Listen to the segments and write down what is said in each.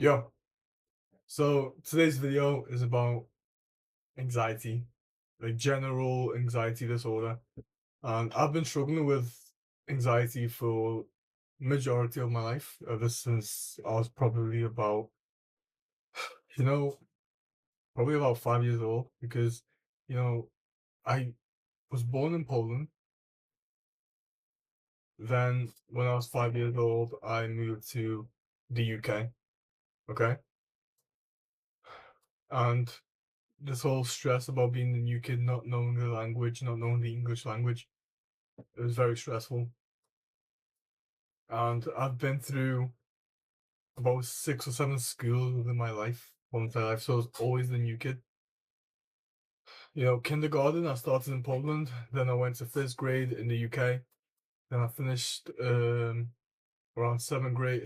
Yo, so today's video is about anxiety, like general anxiety disorder. And I've been struggling with anxiety for majority of my life, ever since I was probably about, you know, probably about 5 years old, because, you know, I was born in Poland. Then when I was 5 years old, I moved to the UK. Okay. And this whole stress about being the new kid, not knowing the language, not knowing the English language, it was very stressful. And I've been through about 6 or 7 schools within my life, all my life. So I was always the new kid. Kindergarten, I started in Poland. Then I went to first grade in the UK. Then I finished around seventh grade.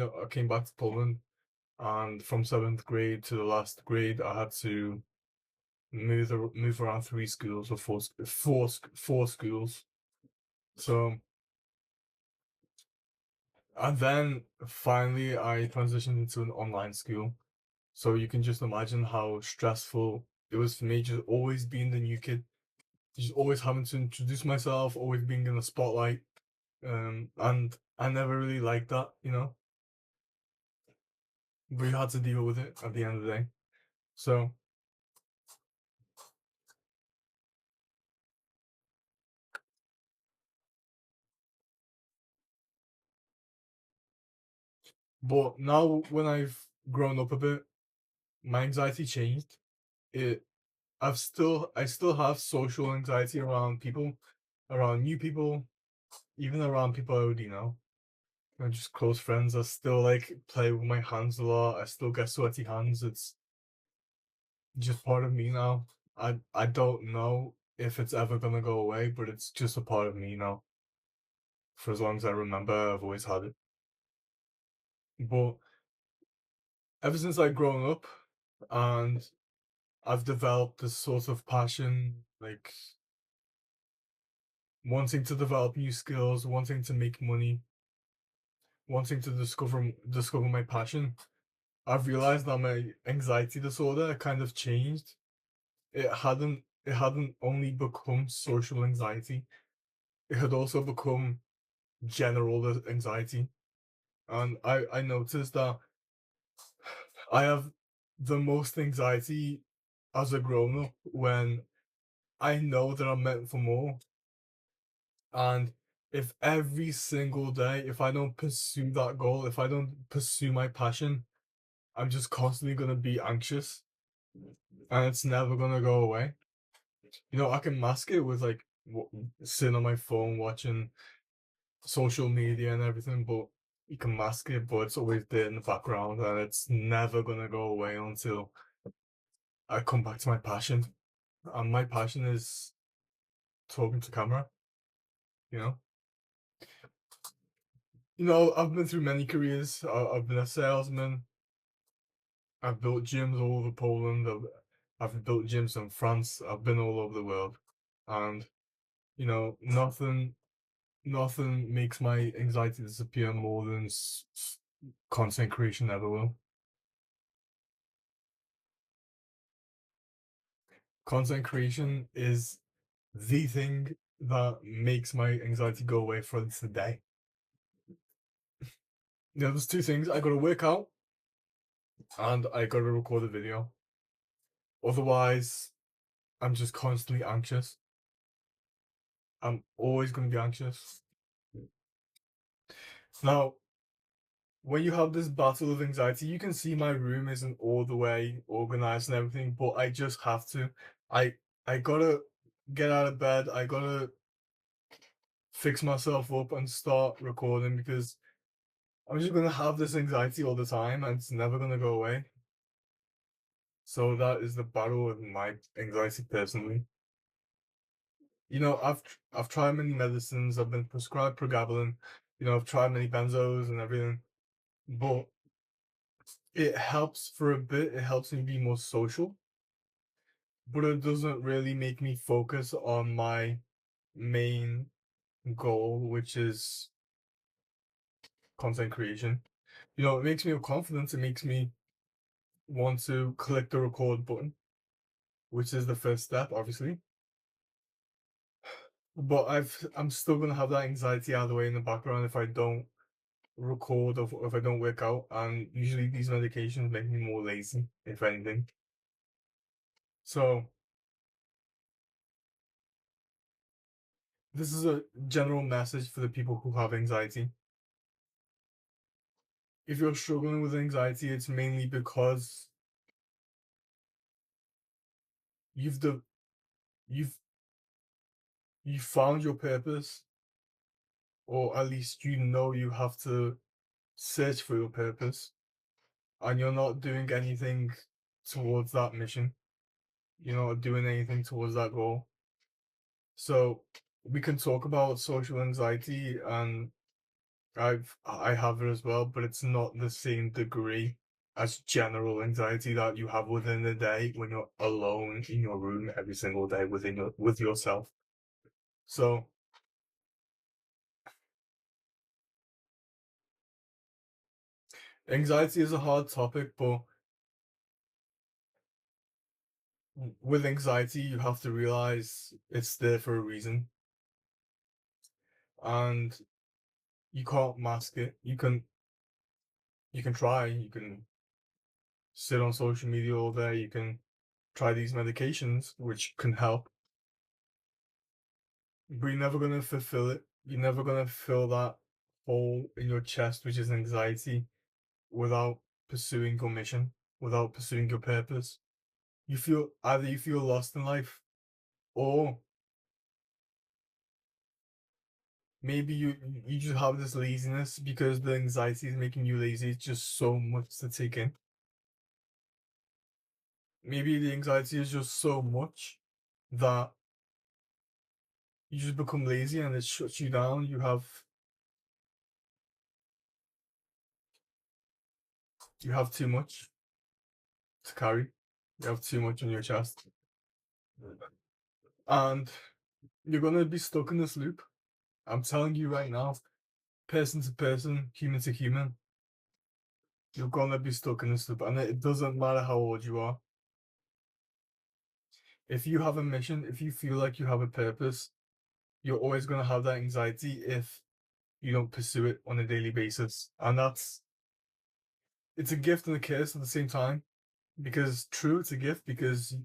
I came back to Poland, and from seventh grade to the last grade, I had to move around 3 schools or four schools. So, and then finally I transitioned into an online school. So you can just imagine how stressful it was for me, just always being the new kid, just always having to introduce myself, always being in the spotlight. And I never really liked that. But you had to deal with it at the end of the day. So, but now when I've grown up a bit, my anxiety changed. It, I still have social anxiety around people, around new people, even around people I already know. Just close friends. I still like play with my hands a lot. I still get sweaty hands. It's just part of me now. I don't know if it's ever gonna go away, but it's just a part of me now. For as long as I remember, I've always had it. But ever since I've grown up and I've developed this sort of passion, like wanting to develop new skills, wanting to make money, wanting to discover my passion, I've realized that my anxiety disorder kind of changed. It hadn't only become social anxiety, it had also become general anxiety. And I noticed that I have the most anxiety as a grown up when I know that I'm meant for more. And if every single day, if I don't pursue that goal, if I don't pursue my passion, I'm just constantly gonna be anxious, and it's never gonna go away. I can mask it with like sitting on my phone watching social media and everything, but you can mask it, but it's always there in the background, and it's never gonna go away until I come back to my passion. And my passion is talking to camera. You know, I've been through many careers. I've been a salesman. I've built gyms all over Poland. I've built gyms in France. I've been all over the world, and nothing makes my anxiety disappear more than content creation ever will. Content creation is the thing that makes my anxiety go away for today. There's two things. I gotta work out and I gotta record a video. Otherwise, I'm just constantly anxious. I'm always gonna be anxious. Now, when you have this battle of anxiety, you can see my room isn't all the way organized and everything, but I just have to. I I gotta get out of bed. I gotta fix myself up and start recording because I'm just gonna have this anxiety all the time and it's never gonna go away. So that is the battle with my anxiety personally. I've tried many medicines. I've been prescribed pregabalin. I've tried many benzos and everything, but it helps for a bit. It helps me be more social, but it doesn't really make me focus on my main goal, which is content creation. It makes me have confidence. It makes me want to click the record button, which is the first step, obviously. But I'm still gonna have that anxiety out of the way in the background if I don't record or if I don't work out. And usually these medications make me more lazy, if anything. So this is a general message for the people who have anxiety. If you're struggling with anxiety, it's mainly because you've the you've you found your purpose, or at least you have to search for your purpose, and you're not doing anything towards that mission. You're not doing anything towards that goal. So we can talk about social anxiety, and I have it as well, but it's not the same degree as general anxiety that you have within the day when you're alone in your room every single day with yourself. So anxiety is a hard topic, but with anxiety you have to realize it's there for a reason, and you can't mask it. You can try, you can sit on social media all day, you can try these medications which can help, but you're never going to fulfill it. You're never going to fill that hole in your chest, which is anxiety, without pursuing your mission, without pursuing your purpose. You feel lost in life, or maybe you just have this laziness because the anxiety is making you lazy. It's just so much to take in. Maybe the anxiety is just so much that you just become lazy and it shuts you down. You have too much to carry. You have too much on your chest. And you're gonna be stuck in this loop. I'm telling you right now, person to person, human to human, you're gonna be stuck in this loop. And it doesn't matter how old you are. If you have a mission, if you feel like you have a purpose, you're always gonna have that anxiety if you don't pursue it on a daily basis. And it's a gift and a curse at the same time. Because true, it's a gift because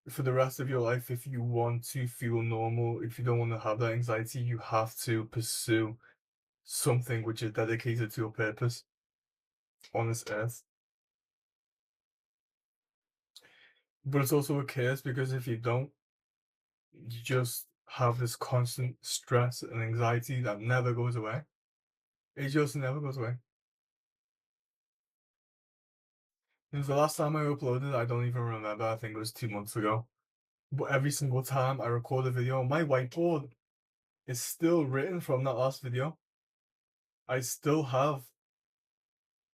for the rest of your life, if you want to feel normal, if you don't want to have that anxiety, you have to pursue something which is dedicated to your purpose on this earth. But it's also a curse because if you don't, you just have this constant stress and anxiety that never goes away. It just never goes away. Since the last time I uploaded, I don't even remember. I think it was 2 months ago. But every single time I record a video, my whiteboard is still written from that last video. I still have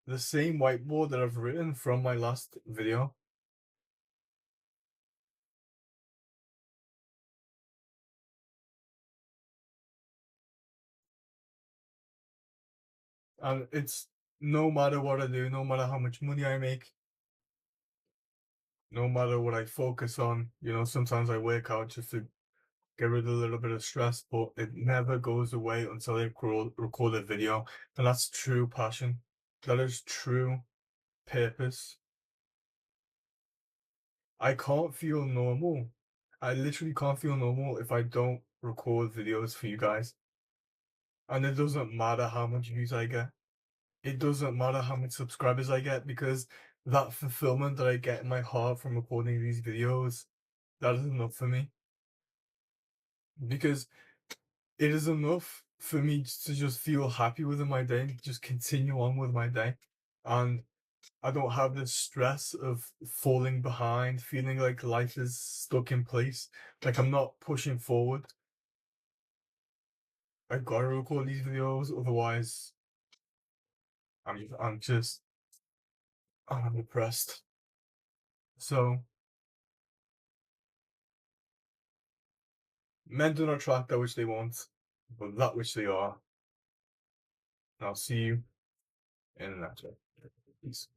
the same whiteboard that I've written from my last video. And it's no matter what I do, no matter how much money I make, no matter what I focus on, sometimes I work out just to get rid of a little bit of stress, but it never goes away until I record a video. And that's true passion. That is true purpose. I can't feel normal. I literally can't feel normal if I don't record videos for you guys. And it doesn't matter how much views I get. It doesn't matter how many subscribers I get, because that fulfillment that I get in my heart from recording these videos, that is enough for me. Because it is enough for me to just feel happy within my day, just continue on with my day. And I don't have this stress of falling behind, feeling like life is stuck in place, like I'm not pushing forward. I gotta record these videos, otherwise I'm depressed. So men do not attract that which they want, but that which they are. And I'll see you in a nutshell. Peace.